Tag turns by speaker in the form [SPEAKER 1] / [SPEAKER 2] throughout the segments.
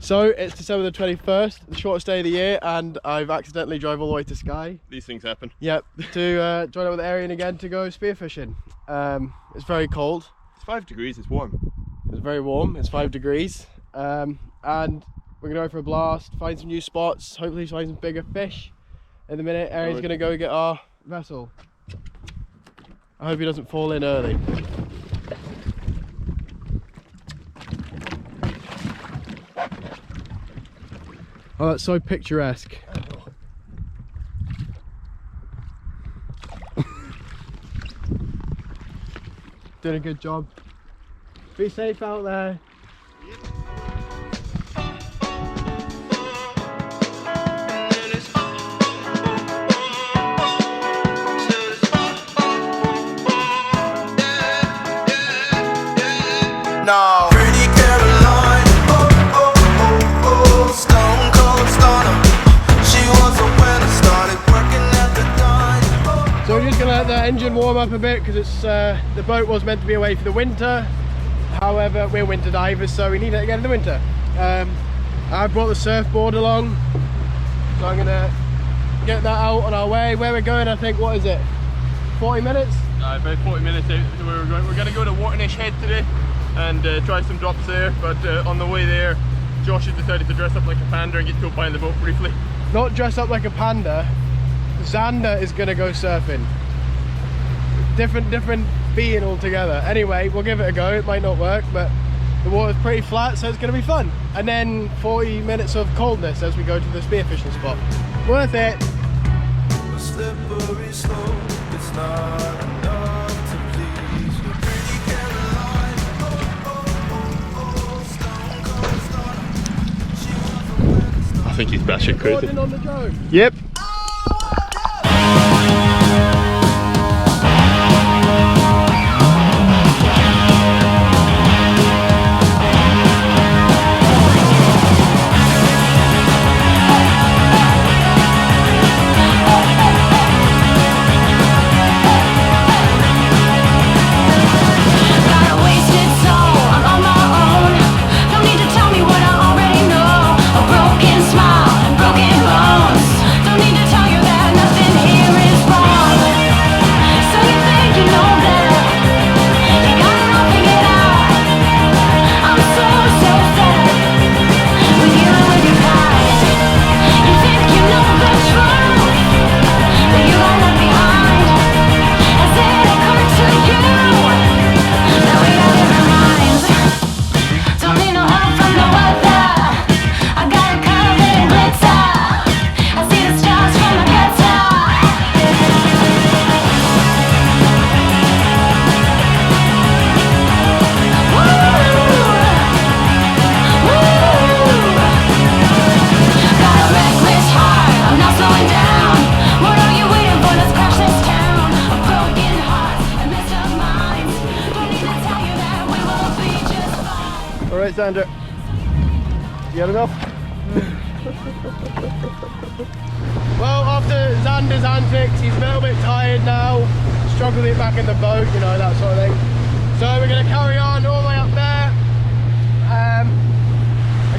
[SPEAKER 1] So it's December the 21st, the shortest day of the year, and I've accidentally drove all the way to Skye.
[SPEAKER 2] These things happen.
[SPEAKER 1] Yep, to join up with Aareon again to go spearfishing. It's very cold.
[SPEAKER 2] It's 5 degrees, it's warm.
[SPEAKER 1] It's very warm, it's 5 degrees. And we're gonna go for a blast, find some new spots, hopefully find some bigger fish. In a minute, Aaron's gonna go get our vessel. I hope he doesn't fall in early. Oh, that's so picturesque. Doing a good job. Be safe out there.
[SPEAKER 3] No. Pretty Caroline, stone cold stunner. She was a winner, started working at the dine.
[SPEAKER 1] So we're just gonna let the engine warm up a bit because it's the boat was meant to be away for the winter. However, we're winter divers, so we need it again in the winter. I brought the surfboard along, so I'm gonna get that out on our way. Where we're going, I think, what is it? 40 minutes?
[SPEAKER 2] About 40 minutes out. We're going to go to Waternish Head today and try some drops there, but on the way there Josh has decided to dress up like a panda and get to by the boat briefly.
[SPEAKER 1] Not dress up like a panda. Zanda is gonna go surfing. Different being altogether. Anyway, we'll give it a go. It might not work, but the water's pretty flat, so it's gonna be fun. And then 40 minutes of coldness as we go to the spearfishing spot. Worth it.
[SPEAKER 3] A slippery slope, it's not enough to please you. Pretty Caroline, stone cold stunner. She was a winner.
[SPEAKER 2] I think he's batshit crazy.
[SPEAKER 1] Recording on the drone.
[SPEAKER 2] Yep.
[SPEAKER 1] Alright, Sandra. You had enough? Well, after Xander's antics, he's a little bit tired now. Struggled to get back in the boat, you know, that sort of thing. So we're going to carry on all the way up there and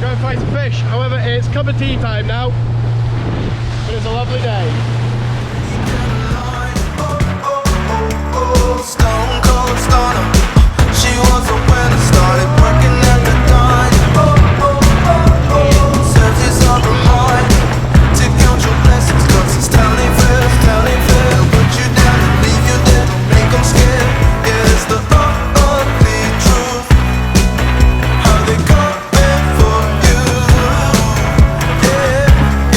[SPEAKER 1] go and find some fish. However, it's cup of tea time now. But it's a lovely day.
[SPEAKER 3] Stone cold stunner. She was a winner, started working at the dine. Serves his other mind to count your blessings, 'cause it's telling fair. Put you down and leave you there, don't make them scared. Yeah, it's the ugly truth. How they coming for you. Yeah.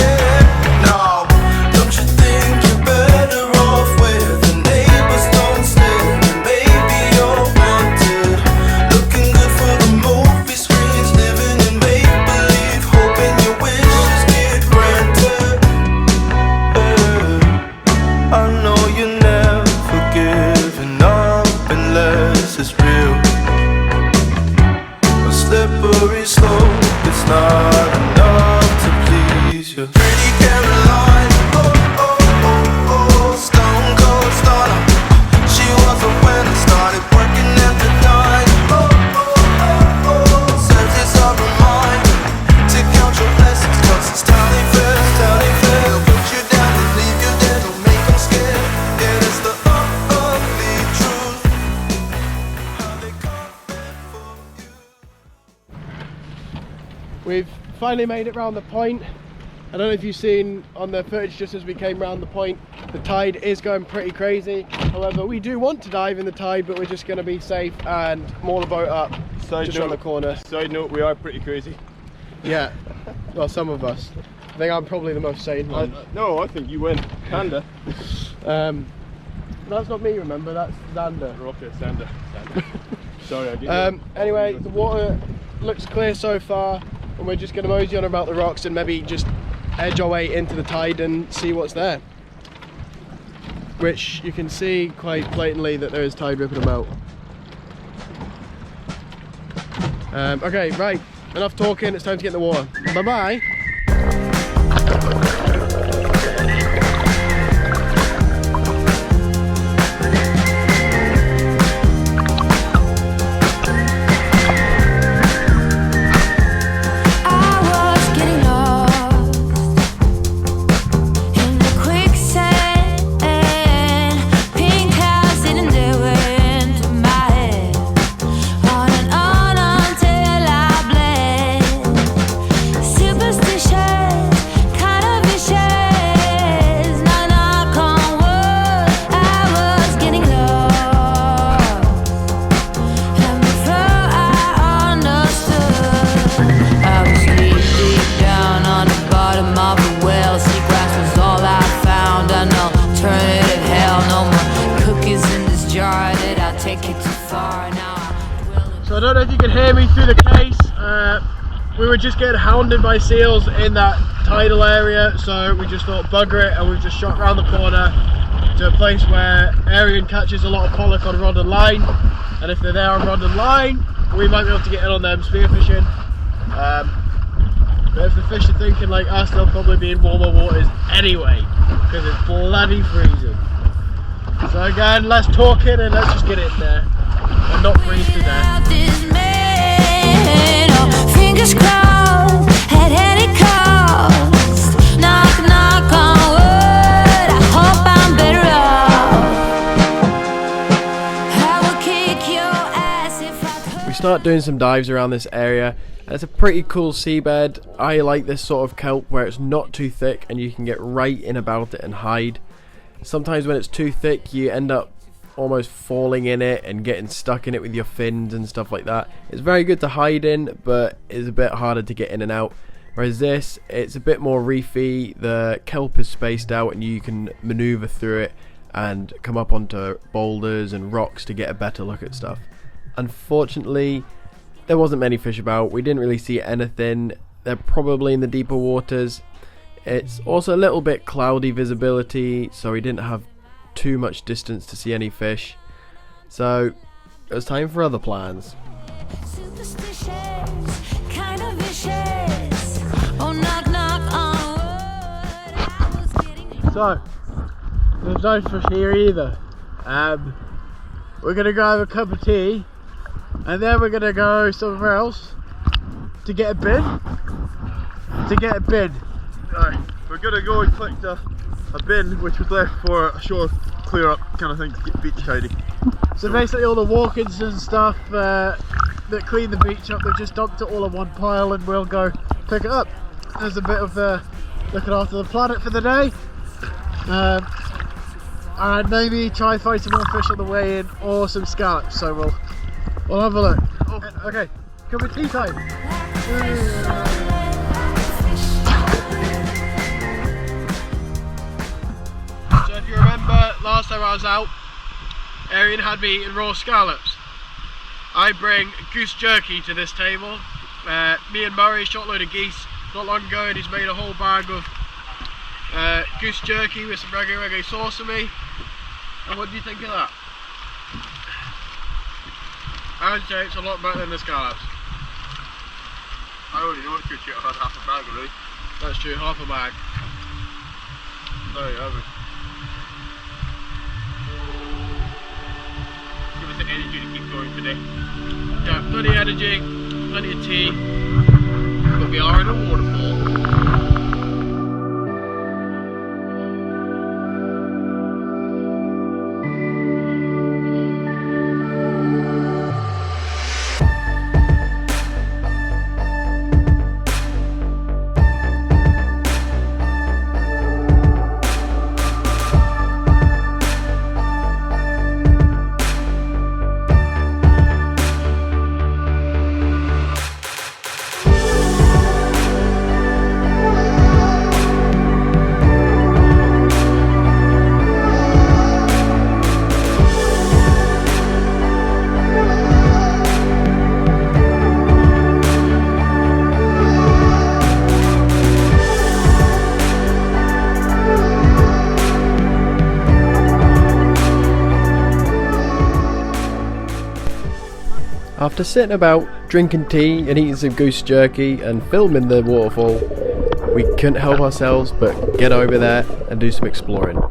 [SPEAKER 1] finally made it round the point. I don't know if you've seen on the footage just as we came round the point, the tide is going pretty crazy. However, we do want to dive in the tide, but we're just going to be safe and moor the boat up just around the corner.
[SPEAKER 2] Side note, we are pretty crazy.
[SPEAKER 1] Yeah, well, some of us. I think I'm probably the most sane one.
[SPEAKER 2] No, I think you win. Panda.
[SPEAKER 1] That's not me, remember, that's Zanda.
[SPEAKER 2] Okay, Zanda. Sorry, I didn't.
[SPEAKER 1] Anyway, the water looks clear so far, and we're just going to mosey on about the rocks and maybe just edge our way into the tide and see what's there. Which you can see quite blatantly that there is tide ripping about. Okay, right, enough talking, it's time to get in the water. Bye bye. So I don't know if you can hear me through the case. We were just getting hounded by seals in that tidal area, so we just thought bugger it, and we've just shot around the corner to a place where Aareon catches a lot of pollock on rod and line, and if they're there on rod and line, we might be able to get in on them spearfishing. But if the fish are thinking like us, they'll probably be in warmer waters anyway, because it's bloody freezing. So again, less talking and let's just get in there and not freeze to death.
[SPEAKER 4] Fingers crossed, at any cost. Knock, knock on wood, I hope I'm better off. I will kick your ass if I could.
[SPEAKER 1] We start doing some dives around this area, and it's a pretty cool seabed. I like this sort of kelp where it's not too thick and you can get right in about it and hide. Sometimes when it's too thick you end up almost falling in it and getting stuck in it with your fins and stuff like that. It's very good to hide in, but it's a bit harder to get in and out. Whereas this, it's a bit more reefy, the kelp is spaced out and you can maneuver through it and come up onto boulders and rocks to get a better look at stuff. Unfortunately, there wasn't many fish about. We didn't really see anything. They're probably in the deeper waters. It's also a little bit cloudy visibility, so we didn't have too much distance to see any fish. So it was time for other plans. So there's no fish here either. We're gonna go have a cup of tea, and then we're gonna go somewhere else to get a bin.
[SPEAKER 2] Right, we're gonna go and collect a bin which was left for a shore clear up kind of thing to get beach tidy.
[SPEAKER 1] So basically all the walk-ins and stuff that clean the beach up, they've just dumped it all in one pile and we'll go pick it up. There's a bit of looking after the planet for the day. And maybe try and find some more fish on the way in or some scallops, so we'll have a look. Okay, come with tea time. So if you remember last time I was out, Aareon had me eating raw scallops. I bring goose jerky to this table. Me and Murray shot a load of geese not long ago and he's made a whole bag of goose jerky with some reggae sauce for me. And what do you think of that? I would say it's a lot better than the scallops.
[SPEAKER 2] I already know it's good shit, I've had half a bag already.
[SPEAKER 1] That's true, half a bag.
[SPEAKER 2] Sorry, I would. Give us the energy to keep going today.
[SPEAKER 1] Yeah, plenty of energy, plenty of tea, but we are in a waterfall. After sitting about, drinking tea and eating some goose jerky and filming the waterfall, we couldn't help ourselves but get over there and do some exploring.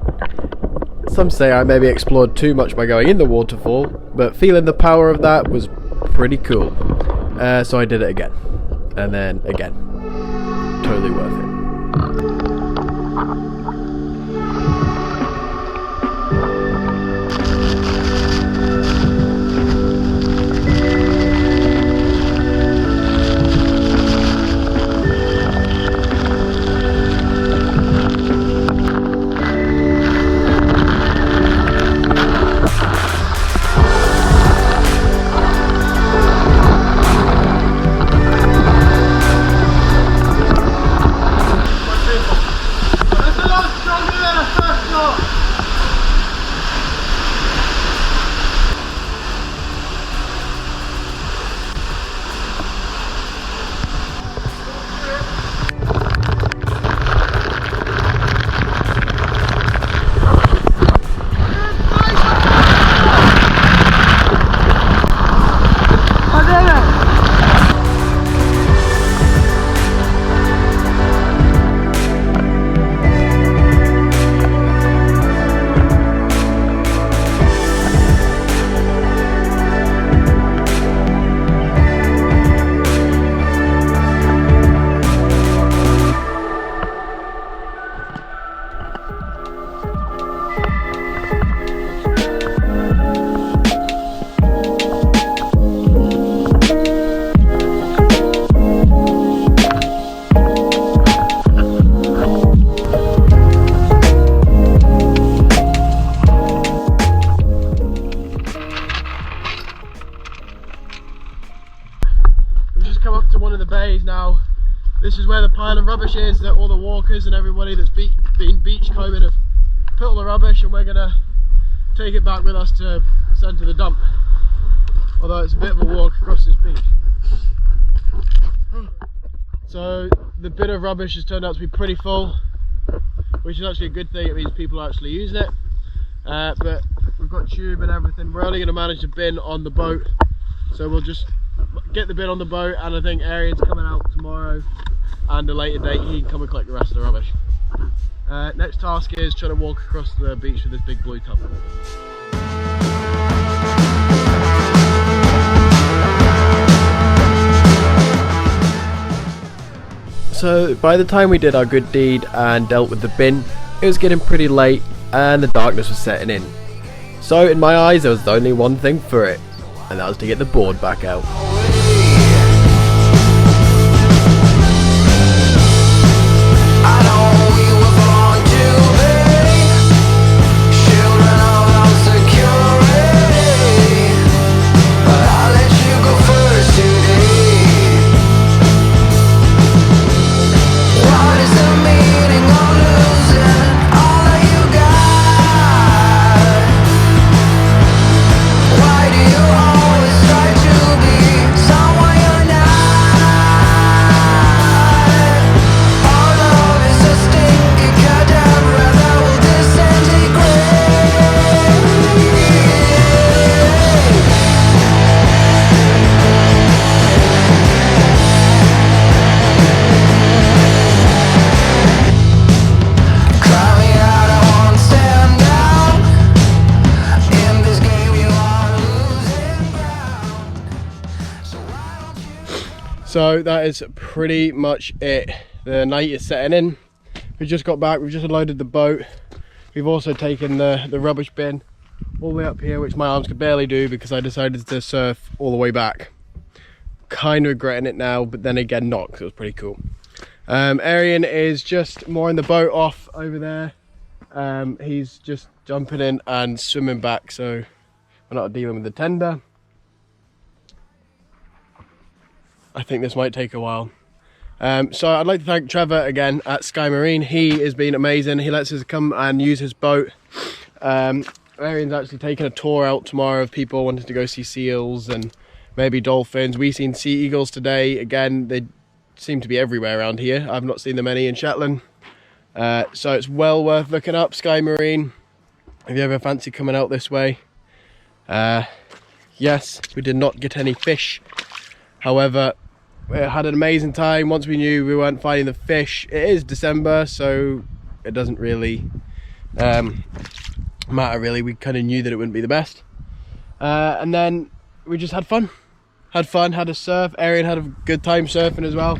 [SPEAKER 1] Some say I maybe explored too much by going in the waterfall, but feeling the power of that was pretty cool. So I did it again, and then again. Totally worth it. Come up to one of the bays now. This is where the pile of rubbish is that all the walkers and everybody that's been beach combing have put all the rubbish, and we're gonna take it back with us to send to the dump. Although it's a bit of a walk across this beach. So the bit of rubbish has turned out to be pretty full, which is actually a good thing. It means people are actually using it. But we've got tube and everything. We're only going to manage the bin on the boat, so we'll just get the bin on the boat, and I think Aareon's coming out tomorrow, and a later date he can come and collect the rest of the rubbish. Next task is trying to walk across the beach with this big blue tub. So by the time we did our good deed and dealt with the bin, it was getting pretty late and the darkness was setting in. So in my eyes there was only one thing for it, and that was to get the board back out. So that is pretty much it. The night is setting in. We just got back, we've just unloaded the boat. We've also taken the rubbish bin all the way up here, which my arms could barely do because I decided to surf all the way back. Kind of regretting it now, but then again not, because it was pretty cool. Aareon is just mooring the boat off over there. He's just jumping in and swimming back, so we're not dealing with the tender. I think this might take a while. So I'd like to thank Trevor again at Skye Marine. He has been amazing. He lets us come and use his boat. Aareon's actually taking a tour out tomorrow of people wanting to go see seals and maybe dolphins. We've seen sea eagles today. Again, they seem to be everywhere around here. I've not seen them any in Shetland. So it's well worth looking up, Skye Marine, if you ever fancy coming out this way. Yeah, Yes, we did not get any fish. However, we had an amazing time. Once we knew we weren't finding the fish, it is December, so it doesn't really matter really. We kind of knew that it wouldn't be the best. And then we just had fun. Had a surf. Aareon had a good time surfing as well.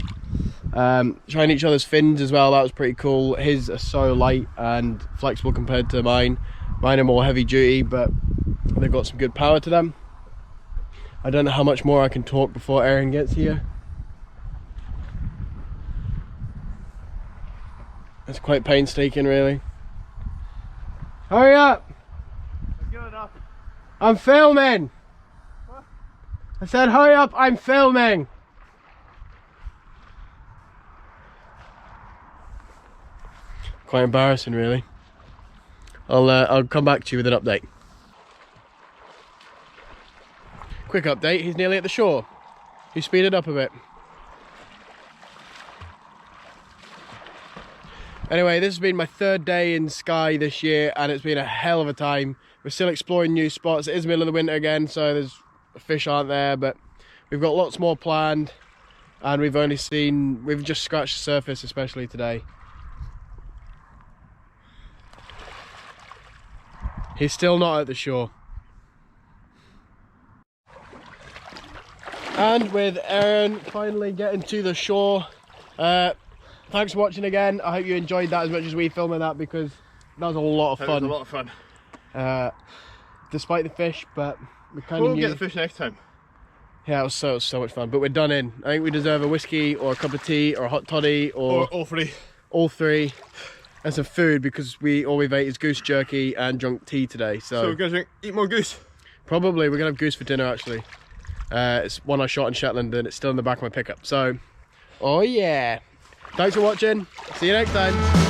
[SPEAKER 1] Trying each other's fins as well, that was pretty cool. His are so light and flexible compared to mine. Mine are more heavy duty, but they've got some good power to them. I don't know how much more I can talk before Aareon gets here. It's quite painstaking really. Hurry up!
[SPEAKER 2] Good enough.
[SPEAKER 1] I'm filming!
[SPEAKER 2] What?
[SPEAKER 1] I said hurry up, I'm filming! Quite embarrassing really. I'll come back to you with an update. Quick update, he's nearly at the shore. He speeded up a bit. Anyway, this has been my 3rd day in Skye this year and it's been a hell of a time. We're still exploring new spots. It is the middle of the winter again, so there's fish aren't there, but we've got lots more planned and we've just scratched the surface, especially today. He's still not at the shore. And with Aareon finally getting to the shore, thanks for watching again. I hope you enjoyed that as much as we filming that, because that was a lot of fun.
[SPEAKER 2] It was a lot of fun.
[SPEAKER 1] Despite the fish, but we kind of
[SPEAKER 2] We'll get the fish next time.
[SPEAKER 1] Yeah, it was so much fun. But we're done in. I think we deserve a whiskey or a cup of tea or a hot toddy or
[SPEAKER 2] all three.
[SPEAKER 1] All three. And some food, because all we've ate is goose jerky and drunk tea today. So
[SPEAKER 2] we're going to eat more goose.
[SPEAKER 1] Probably. We're going to have goose for dinner actually. It's one I shot in Shetland and it's still in the back of my pickup. So, oh yeah. Thanks for watching. See you next time.